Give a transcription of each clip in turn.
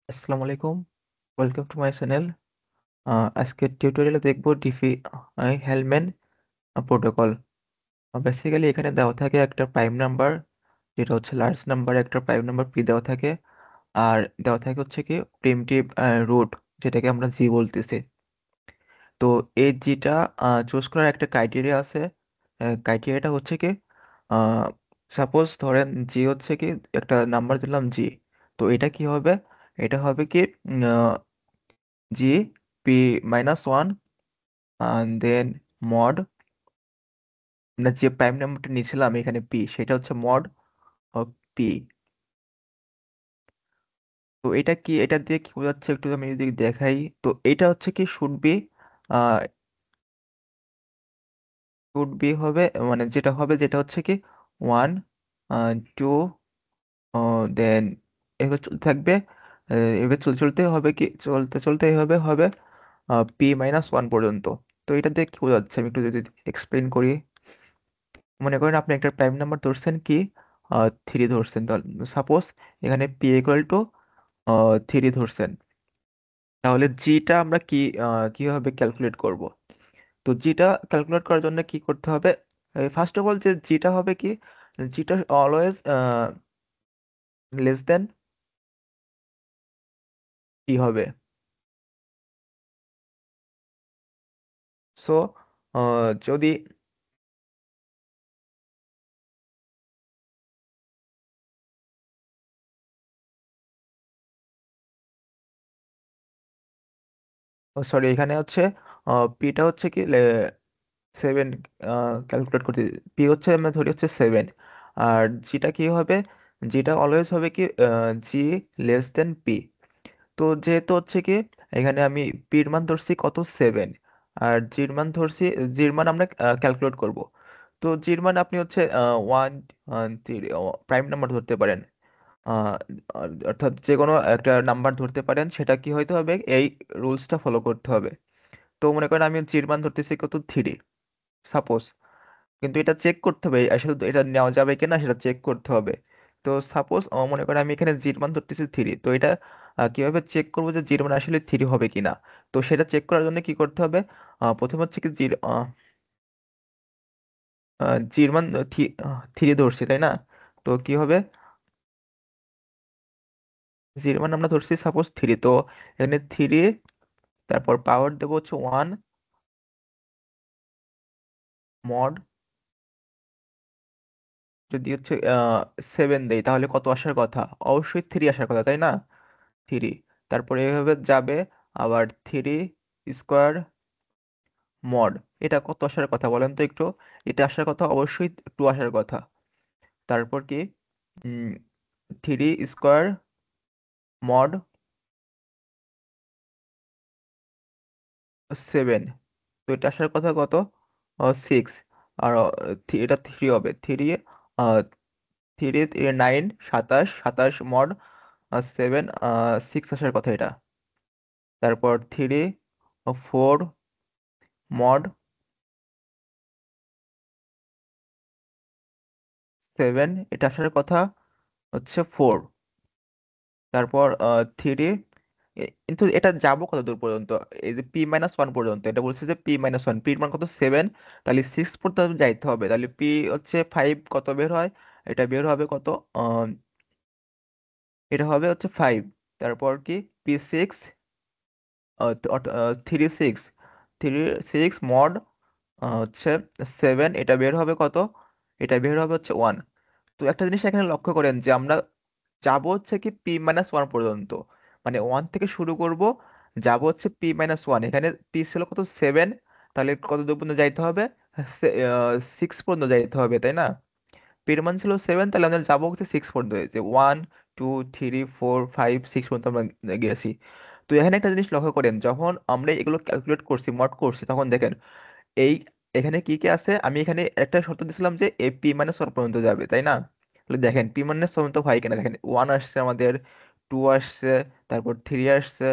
আসসালামু আলাইকুম, welcome to my channel. আজকের টিউটোরিয়ালে দেখবো ডিফি হেলম্যান প্রোটোকল। বেসিক্যালি এখানে দেওয়া থাকে একটা প্রাইম নাম্বার, যেটা হচ্ছে লার্জ নাম্বার, একটা প্রাইম নাম্বার পি দেওয়া থাকে, আর দেওয়া থাকে হচ্ছে কি প্রিমিটিভ রুট, যেটাকে আমরা জি বলতেছি। তো এই জিটা চুজ করার একটা ক্রাইটেরিয়া আছে। ক্রাইটেরিয়াটা হচ্ছে কি, সাপোজ ধরেন জি হচ্ছে কি একটা নাম্বার দিলাম জি। তো এটা কি হবে? এটা হবে কি জি পি মাইনাস ওয়ান, দেন মড, মানে যে প্রাইম নাম্বারটা নিয়েছিলাম এখানে পি, সেটা হচ্ছে মড অফ পি। তো এটা কি, এটা দিয়ে কি বোঝাচ্ছে একটু আমি যদি দেখাই, তো এটা হচ্ছে কি শুড বি হবে, মানে যেটা হবে যেটা হচ্ছে কি ওয়ান, টু, দেন এভাবে চলতে থাকবে। এভাবে চলতে চলতে হবে কি, চলতে চলতে এভাবে হবে পি মাইনাস ওয়ান পর্যন্ত। তো এটা দিয়ে কি বোঝাচ্ছে আমি একটু যদি এক্সপ্লেন করি। মনে করেন আপনি একটা প্রাইম নাম্বার ধরছেন কি থ্রি ধরছেন, সাপোজ এখানে পি ইকুয়াল টু থ্রি ধরছেন। তাহলে জিটা আমরা কিভাবে ক্যালকুলেট করব? তো জিটা ক্যালকুলেট করার জন্য কি করতে হবে? ফার্স্ট অফ অল যে জিটা হবে কি, জিটা অলওয়েজ লেস দেন কি হবে। সো যদি সরি, এখানে হচ্ছে পিটা হচ্ছে কি সেভেন ক্যালকুলেট করতে, পি হচ্ছে আমরা ধরি হচ্ছে সেভেন, আর জিটা কি হবে, জিটা অলওয়েজ হবে কি জি লেস দেন পি। তো যেহেতু হচ্ছে কি এখানে আমি পির মান ধরছি কত সেভেন, আর জির মান ধরছি, জির মান আমরা ক্যালকুলেট করব। তো জির মান আপনি হচ্ছে ওয়ান, প্রাইম নাম্বার ধরতে পারেন, আহ, অর্থাৎ যে কোনো একটা নাম্বার ধরতে পারেন, সেটা কি হইতে হবে, এই রুলসটা ফলো করতে হবে। তো মনে করেন আমি জির মান ধরতেছি কত থ্রি, সাপোজ। কিন্তু এটা চেক করতে হবে আসলে তো এটা নেওয়া যাবে কিনা, সেটা চেক করতে হবে। তো সাপোজ মনে করেন আমি এখানে জির মান ধরতেছি থ্রি, তো এটা কিভাবে চেক করবো যে জির মান আসলে থ্রি হবে কিনা? তো সেটা চেক করার জন্য কি করতে হবে? প্রথম হচ্ছে কি জির মান থ্রি ধরছি, তাই না? তো কি হবে, জির মান আমরা ধরছি সাপোজ থ্রি, তো এখানে থ্রি, তারপর পাওয়ার দেবো হচ্ছে ওয়ান, মড, যদি হচ্ছে সেভেন দেই তাহলে কত আসার কথা? অবশ্যই থ্রি আসার কথা, তাই না? থ্রি, তারপরে এভাবে যাবে, আবার থ্রি স্কোয়ার মড, এটা কত আসার কথা বলেন তো একটু? এটা আসার কথা অবশ্যই টু আসার কথা। তারপর কি থ্রি স্কোয়ার মড সেভেন, তো এটা আসার কথা কত? সিক্স। আর এটা থ্রি হবে, থ্রি থ্রি নাইন, সাতাশ, সাতাশ মড সেভেন, সিক্স আসার কথা এটা। তারপর থ্রি ফোর মড সেভেন, এটা আসার কথা হচ্ছে ফোর। তারপর থ্রি, কিন্তু এটা যাবো কত দূর পর্যন্ত? এই যে পি মাইনাস ওয়ান পর্যন্ত, এটা বলছে যে পি মাইনাস ওয়ান, পির মান কত সেভেন, তাহলে সিক্স পর্যন্ত যাইতে হবে। তাহলে পি হচ্ছে ফাইভ, কত বের হয়? এটা বের হবে কত? আহ, এটা হবে হচ্ছে ফাইভ। তারপর কি P six, three six, three six mod হচ্ছে সেভেন, এটা বের হবে কত? এটা বের হবে হচ্ছে ওয়ান। তো একটা জিনিস এখানে লক্ষ্য করেন যে আমরা যাবো হচ্ছে কি পি মাইনাস ওয়ান পর্যন্ত, মানে ওয়ান থেকে শুরু করব, যাবো হচ্ছে পি মাইনাস ওয়ান। এখানে পি ছিল কত সেভেন, তাহলে কত দূর পর্যন্ত যাইতে হবে? সিক্স পর্যন্ত যাইতে হবে, তাই না? পির মান ছিল সেভেন, তাহলে আমরা যাবো হচ্ছে সিক্স পর্যন্ত, যে one, two, three, four, five, six পর্যন্ত আমরা গেছি। তো এখানে একটা জিনিস লক্ষ্য করেন, যখন আমরা এগুলো ক্যালকুলেট করছি, মড করছি, তখন দেখেন এই এখানে কি কি আছে। আমি এখানে একটা শর্ত দিয়েছিলাম যে এ পি মাইনাস ওয়ান পর্যন্ত যাবে, তাই না? তাহলে দেখেন পি মাইনাস ওয়ান তো হয় কিনা, দেখেন ওয়ান আসছে আমাদের, টু আসছে, তারপর থ্রি আসছে,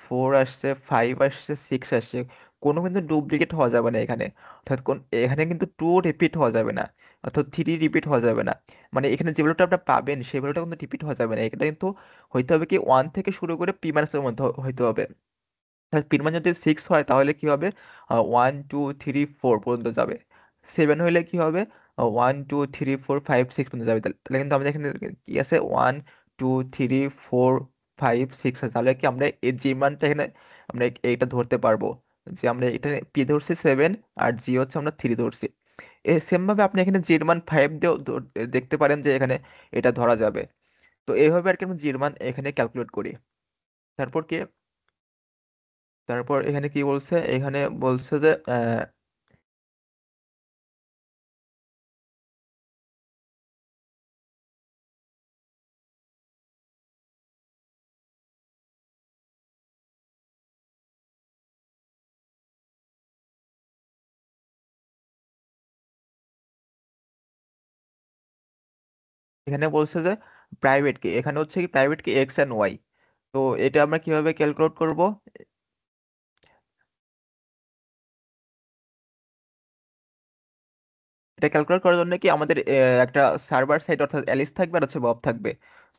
ফোর আসছে, ফাইভ আসছে, সিক্স আসছে। কোনো কিন্তু ডুপ্লিকেট হওয়া যাবে না এখানে। অর্থাৎ এখানে কিন্তু টু রিপিট হওয়া যাবে না, অর্থাৎ থ্রি রিপিট হওয়া যাবে না। মানে এখানে যে ভ্যালুটা আপনার পাবেন সেই ভ্যালুটা কিন্তু রিপিট হওয়া যাবে না, এটা কিন্তু হইতে হবে কি ওয়ান থেকে শুরু করে পি মাইনাসের মধ্যে হইতে হবে। তাহলে পিন মান যদি সিক্স হয় তাহলে কি হবে, ওয়ান টু থ্রি ফোর পর্যন্ত যাবে। সেভেন হইলে কি হবে, one two three four five six পর্যন্ত যাবে। তাহলে কিন্তু আমাদের এখানে কি আছে, one two three four five six আছে। তাহলে কি আমরা এই জি মানটা এখানে আমরা এইটা ধরতে পারবো, যে আমরা এটা পি ধরছি সেভেন আর জি হচ্ছে আমরা থ্রি ধরছি। সেম ভাবে আপনি এখানে জির মান ফাইভ দিয়েও দেখতে পারেন যে এখানে এটা ধরা যাবে। তো এইভাবে আর কি আমরা জির মান এখানে ক্যালকুলেট করি। তারপর কি, তারপর এখানে কি বলছে, এখানে বলছে যে এখানে বলছে যে প্রাইভেট কি, এখানে হচ্ছে কি প্রাইভেট কি এক্স এন্ড ওয়াই। তো এটা আমরা কিভাবে ক্যালকুলেট করব, এটা ক্যালকুলেট করার জন্য কি আমাদের একটা সার্ভার সাইড অর্থাৎ অ্যালিস থাকবে আর হচ্ছে বব থাকবে।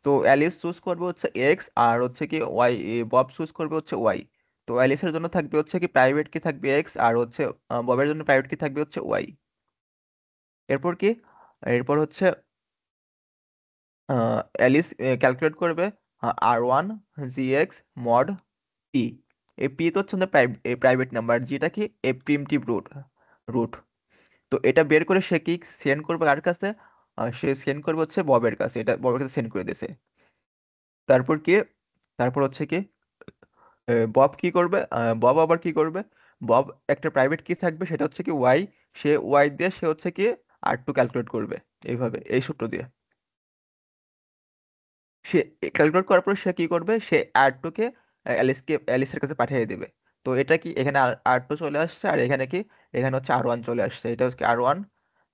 তো অ্যালিস চুজ করবে হচ্ছে এক্স আর হচ্ছে কি ওয়াই, বব চুজ করবে হচ্ছে ওয়াই। তো অ্যালিসের জন্য থাকবে হচ্ছে কি প্রাইভেট কি থাকবে এক্স আর হচ্ছে ববের জন্য প্রাইভেট কি থাকবে হচ্ছে ওয়াই। এরপর কি, এরপর হচ্ছে অ্যালিস ক্যালকুলেট করবে আর ওয়ান জি এক্স মড পি। এই পি তো হচ্ছে প্রাইভেট নাম্বার, যেটা কি এ প্রিমিটিভ রুট রুট। তো এটা বের করে সে কি সেন্ড করবে কার কাছে, সে সেন্ড করবে হচ্ছে ববের কাছে, এটা ববের কাছে সেন্ড করে দিয়েছে। তারপর কি, তারপর হচ্ছে কি বব কি করবে, বব আবার কি করবে, বব একটা প্রাইভেট কি থাকবে সেটা হচ্ছে কি ওয়াই, সে ওয়াই দিয়ে সে হচ্ছে কি আর টু ক্যালকুলেট করবে এইভাবে এই সূত্র দিয়ে। সে ক্যালকুলেট করার পর সে কি করবে, সে আর টু কে অ্যালিসের কাছে পাঠিয়ে দেবে। তো এটা কি এখানে আর টু চলে আসছে আর এখানে কি, এখানে হচ্ছে আর ওয়ান চলে আসছে, এটা হচ্ছে আর ওয়ান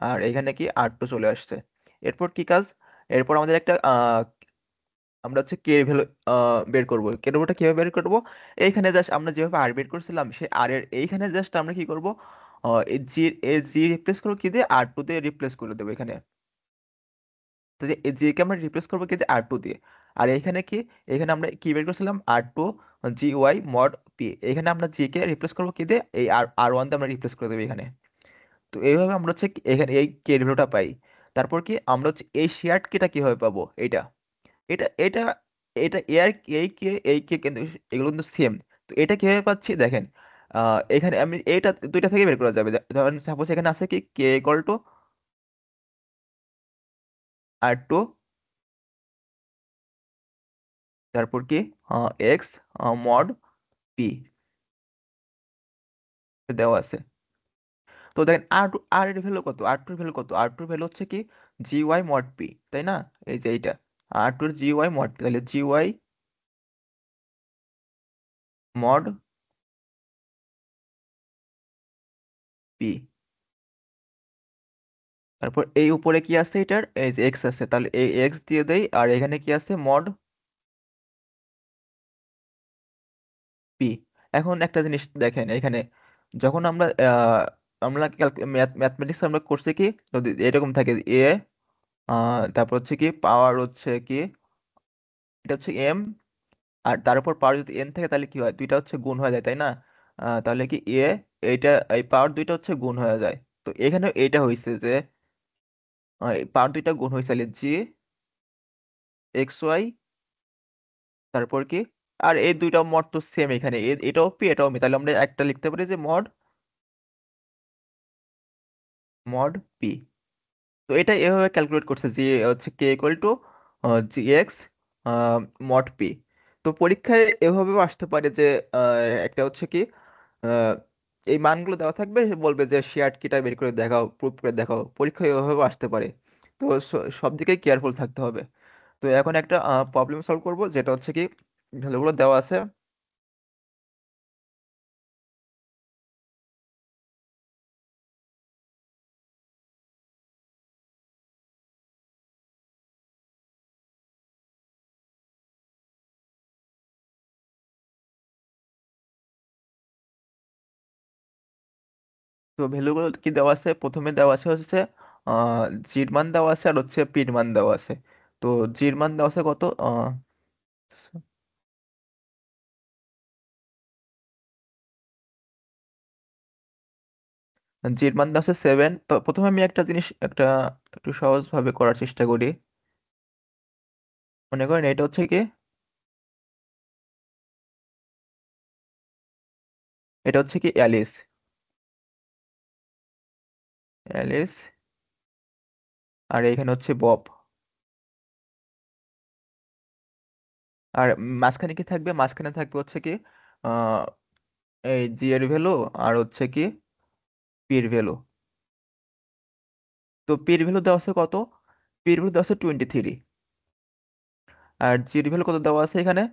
আর এখানে কি আর টু চলে আসছে। এরপর কি কাজ, এরপর আমাদের একটা আমরা হচ্ছে কে ভ্যালু বের করবো। কে ভ্যালুটা কিভাবে বের করবো, এইখানে জাস্ট আমরা যেভাবে আর বের করছিলাম সে আর এর এইখানে জাস্ট আমরা কি করবো, এই জি রিপ্লেস করবো কি দিয়ে, আর টু দিয়ে রিপ্লেস করে দেবো এখানে। তো যে জি কে আমরা রিপ্লেস করবো কি দিয়ে, আর টু দিয়ে। আর এখানে কি, এখানে আমরা কি বের করছিলাম R two G Y mod P, এখানে আমরা জি কে রিপ্লেস করবো কি দিয়ে, এই আর আর ওয়ান দিয়ে আমরা রিপ্লেস করে দেবো এখানে। তো এইভাবে আমরা হচ্ছে এখানে এই কে ভ্যালুটা পাই। তারপর কি আমরা হচ্ছে এই শেয়ার্ড কেটা কিভাবে পাবো, এটা এটা এটা এটা এর এই কে কিন্তু এগুলো কিন্তু সেম। তো এটা কিভাবে পাচ্ছি দেখেন, এখানে আমি এইটা দুইটা থেকে বের করা যাবে। ধরেন সাপোজ এখানে আছে কি কে ইকুয়াল টু আর টু, তারপর কি এক্স মড পি দেওয়া আছে। তো দেখেন আর এর ভ্যালু কত, আর টুর ভ্যালু কত, আর টুর ভ্যালু হচ্ছে কি জি ওয়াই মড পি, তাই না? এই যে এইটা আর টুর জি ওয়াই মড পি, তাহলে জি ওয়াই মড পি। তারপর এই উপরে কি আছে এটার, এই যে এক্স আছে, তাহলে এই এক্স দিয়ে দেই আর এখানে কি আছে মড পি। এখন একটা জিনিস দেখেন এখানে, যখন আমরা আমরা ম্যাথমেটিক্স আমরা করছি কি, যদি এরকম থাকে এ তারপর হচ্ছে কি পাওয়ার হচ্ছে কি, এটা হচ্ছে এম, আর তার উপর পাওয়ার যদি এন থাকে তাহলে কি হয়, দুইটা হচ্ছে গুণ হয়ে যায়, তাই না? তাহলে কি এ, এইটা এই পাওয়ার দুইটা হচ্ছে গুণ হয়ে যায়। তো এখানে এইটা হয়েছে যে পাওয়ার দুইটা গুণ হয়েছে, তাহলে জি এক্স ওয়াই, তারপর কি, আর এই দুইটা মড তো সেম এখানে, এটাও পি এটাও পি, তাহলে আমরা একটা লিখতে পারি যে মড মড পি। তো এটা এভাবে ক্যালকুলেট করছে যে হচ্ছে K equal to G X mod P. তো পরীক্ষায় এভাবেও আসতে পারে যে একটা হচ্ছে কি আহ, এই মানগুলো দেওয়া থাকবে, সে বলবে যে শেয়ার্ড কিটা বের করে দেখাও, প্রুফ করে দেখাও, পরীক্ষায় এভাবেও আসতে পারে। তো সব দিকেই কেয়ারফুল থাকতে হবে। তো এখন একটা প্রবলেম সলভ করব, যেটা হচ্ছে কি ভ্যালুগুলো দেওয়া আছে। তো ভ্যালুগুলো কি দেওয়া আছে, প্রথমে দেওয়া আছে হচ্ছে আহ জির মান দেওয়া আছে আর হচ্ছে পির মান দেওয়া আছে। তো জির মান দেওয়া আছে কত, জির মান দেওয়া আছে 7। তো প্রথমে আমি একটা জিনিস একটু সহজ ভাবে করার চেষ্টা করি। মনে করেন এটা হচ্ছে কি, এটা হচ্ছে কি অ্যালিস, অ্যালিস, আর এখানে হচ্ছে বব। আর মাঝখানে কি থাকবে, মাঝখানে থাকবে হচ্ছে কি আহ এই জি এর ভ্যালু আর হচ্ছে কি পির ভ্যালু। তো পির ভ্যালু দেওয়া আছে কত, পির ভ্যালু দেওয়া আছে 23। আর জির ভ্যালু কত দেওয়া আছে এখানে,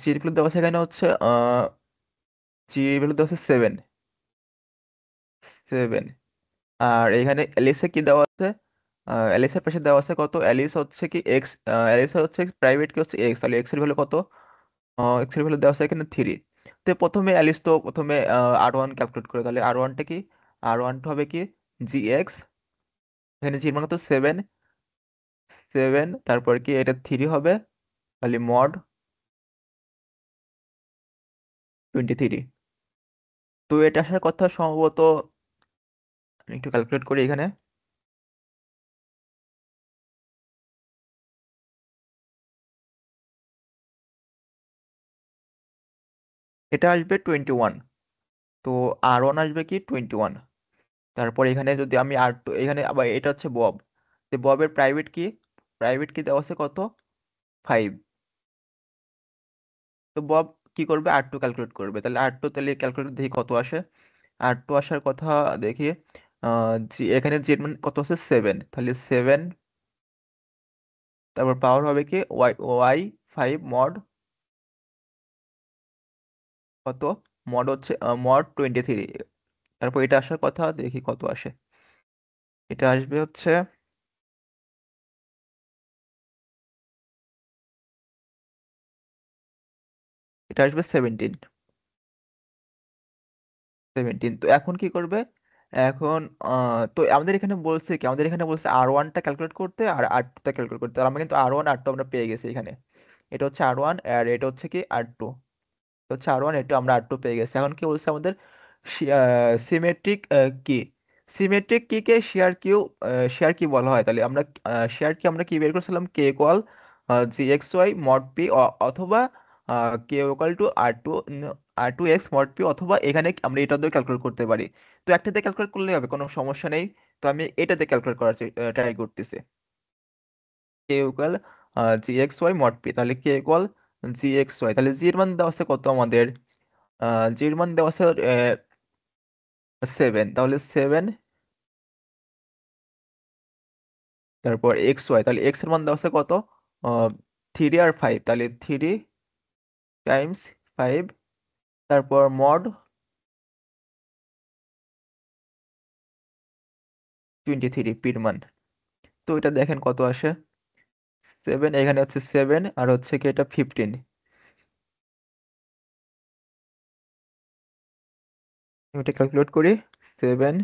জির ভ্যালু দেওয়া আছে এখানে হচ্ছে জি ভ্যালু দেওয়া আছে 7, 7। আর এখানে অ্যালিসে কি দেওয়া আছে, অ্যালিসের পাশে দেওয়া আছে কত, অ্যালিস হচ্ছে কি এক্স, অ্যালিস হচ্ছে প্রাইভেট কি হচ্ছে এক্স, তাহলে এক্স এর ভ্যালু কত, এক্স এর ভ্যালু দেওয়া আছে এখানে 3। তো প্রথমে অ্যালিস তো প্রথমে R1 ক্যালকুলেট করে, তাহলে R1টা কি, R1টা হবে কি জি এক্স, এখানে জির মান কত 7, 7 তারপর কি এটা 3 হবে, তাহলে মড 23। তো এটা আসার কথা সম্ভবত, আমি একটু ক্যালকুলেট করি এখানে, এটা আসবে 21। তো R1 আসবে কি 21। তারপর এখানে যদি আমি R2, এখানে আবার এটা হচ্ছে বব, তো ববের প্রাইভেট কি, প্রাইভেট কি দেওয়া আছে কত 5। তো বব কি করবে, R2 ক্যালকুলেট করবে, তাহলে R2 তাহলে ক্যালকুলেট দেখি কত আসে। R2 আসার কথা দেখি, এখানে জেড মান কত আছে 7, তাহলে 7, তারপর পাওয়ার হবে কি ওয়াই, ওয়াই 5 মড কত, মড হচ্ছে মড 23। তারপর এটা আসার কথা দেখি কত আসে, এটা আসবে হচ্ছে, এটা আসবে 17, 17। তো এখন কি করবে, এখন তো আমাদের এখানে বলছে কি, আমাদের এখানে বলছে R1টা ক্যালকুলেট করতে আর R2টা ক্যালকুলেট করতে, আর আমরা কিন্তু R1 R2 আমরা পেয়ে গেছি এখানে। এটা হচ্ছে R1 আর এটা হচ্ছে কি R2, হচ্ছে R1, এটা আমরা R2 পেয়ে গেছি। এখন কি বলছে আমাদের, সিমেট্রিক কি, সিমেট্রিক কি কে শেয়ার কিউ, শেয়ার কি বলা হয়, তাহলে আমরা শেয়ার কি আমরা কি বের করছিলাম, K equal G X Y mod P, অথবা K equal to R two X mod P, অথবা এখানে আমরা এটা দিয়ে ক্যালকুলেট করতে পারি। তো একটাতে ক্যালকুলেট করলে হবে, কোনো সমস্যা নেই। তো আমি এটাতে ক্যালকুলেট করার ট্রাই করতেছি, K equal G X Y mod P, তাহলে K equal G X Y, তাহলে জি এর মান দেওয়া আছে কত আমাদের, জির মান দেওয়া আছে 7, তাহলে 7, তারপর এক্স ওয়াই, তাহলে এক্স এর মান দেওয়া আছে কত 3 আর 5, তাহলে 3 টাইমস 5, তারপর মড 23 পির মান। তো এটা দেখেন কত আসে, 7, এখানে হচ্ছে 7 আর হচ্ছে কি এটা 15। এটা ক্যালকুলেট করি, 7,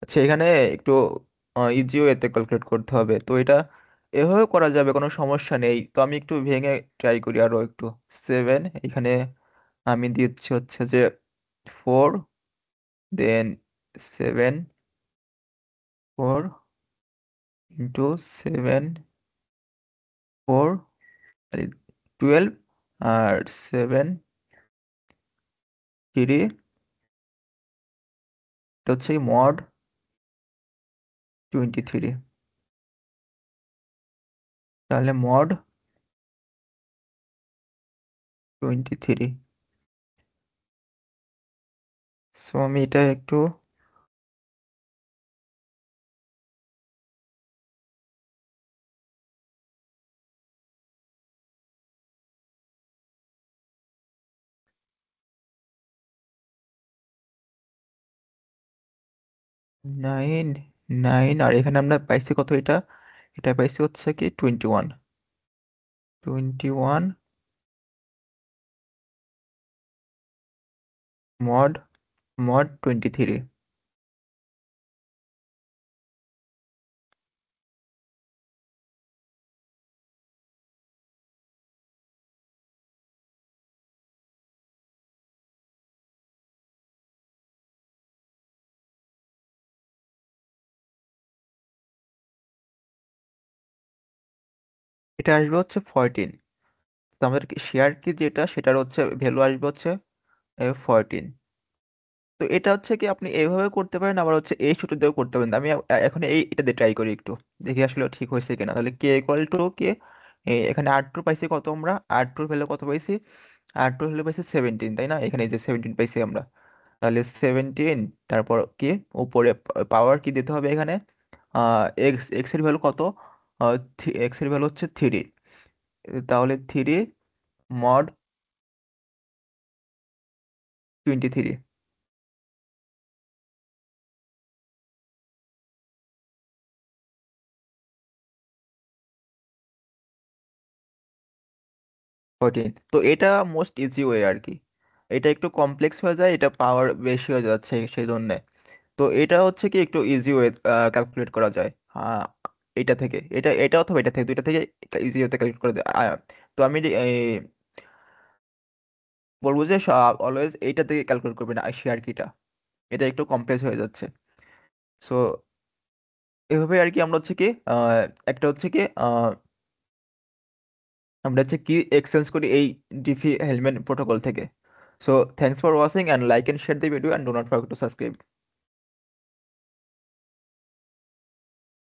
আচ্ছা এখানে একটু ইজি ওয়েতে ক্যালকুলেট করতে হবে, তো এটা এভাবে করা যাবে, কোনো সমস্যা নেই। তো আমি একটু ভেঙে ট্রাই করি আরো একটু, 7 এখানে আমি দিচ্ছি হচ্ছে যে 4, দেন 7, 4 × 7, 12, আর 7 3, এটা হচ্ছে মড 23, তাহলে মড 23। সো আমি এটা একটু 9, 9, আর এখানে আমরা পাইছি কত, এটা এটা পাইছি হচ্ছে কি 21, 21 মড মড 23। এটা আসবে হচ্ছে 14। তো আমাদের শেয়ার কি যেটা সেটার হচ্ছে ভ্যালু আসবে হচ্ছে 14। তো এটা হচ্ছে কি আপনি এইভাবে করতে পারেন, আবার হচ্ছে এই সূত্র দিয়েও করতে পারেন। আমি এখন এটা দিয়ে ট্রাই করি একটু, দেখি আসলে ঠিক হয়েছে কিনা। তাহলে কে ইকুয়াল টু কে, এখানে আর টু পাইছি কত, আমরা আর টুর ভ্যালু কত পাইছি, আর টু ভ্যালু পাইছি 17, তাই না? এখানে এই যে 17 পাইছি আমরা। তাহলে 17, তারপর কি উপরে পাওয়ার কি দিতে হবে এখানে, এক্স, এক্স এর ভ্যালু কত, এক্স এর ভ্যালু হচ্ছে 3। তাহলে 3 মড 23। 14। তো এটা মোস্ট ইজি ওয়ে আর কি। এটা একটু কমপ্লেক্স হয়ে যায়, এটা পাওয়ার বেশি হয়ে যাচ্ছে সেই জন্য। তো এটা হচ্ছে কি একটু ইজি ওয়ে ক্যালকুলেট করা যায়। এটা থেকে এটা, এটা অথবা এটা থেকে, দুইটা থেকে ইজি ওয়েতে ক্যালকুলেট করা যায়। তো আমি বলবো যে অলওয়েজ এইটা থেকে ক্যালকুলেট করবেন শেয়ার কিটা, এটা একটু কমপ্লেক্স হয়ে যাচ্ছে। সো এভাবে আর কি আমরা হচ্ছে কি একটা হচ্ছে কি আমরা হচ্ছে কি এক্সচেঞ্জ করি এই ডিফি হেলমেট প্রোটোকল থেকে। So thanks for watching, and like and share the video, and do not forget to subscribe.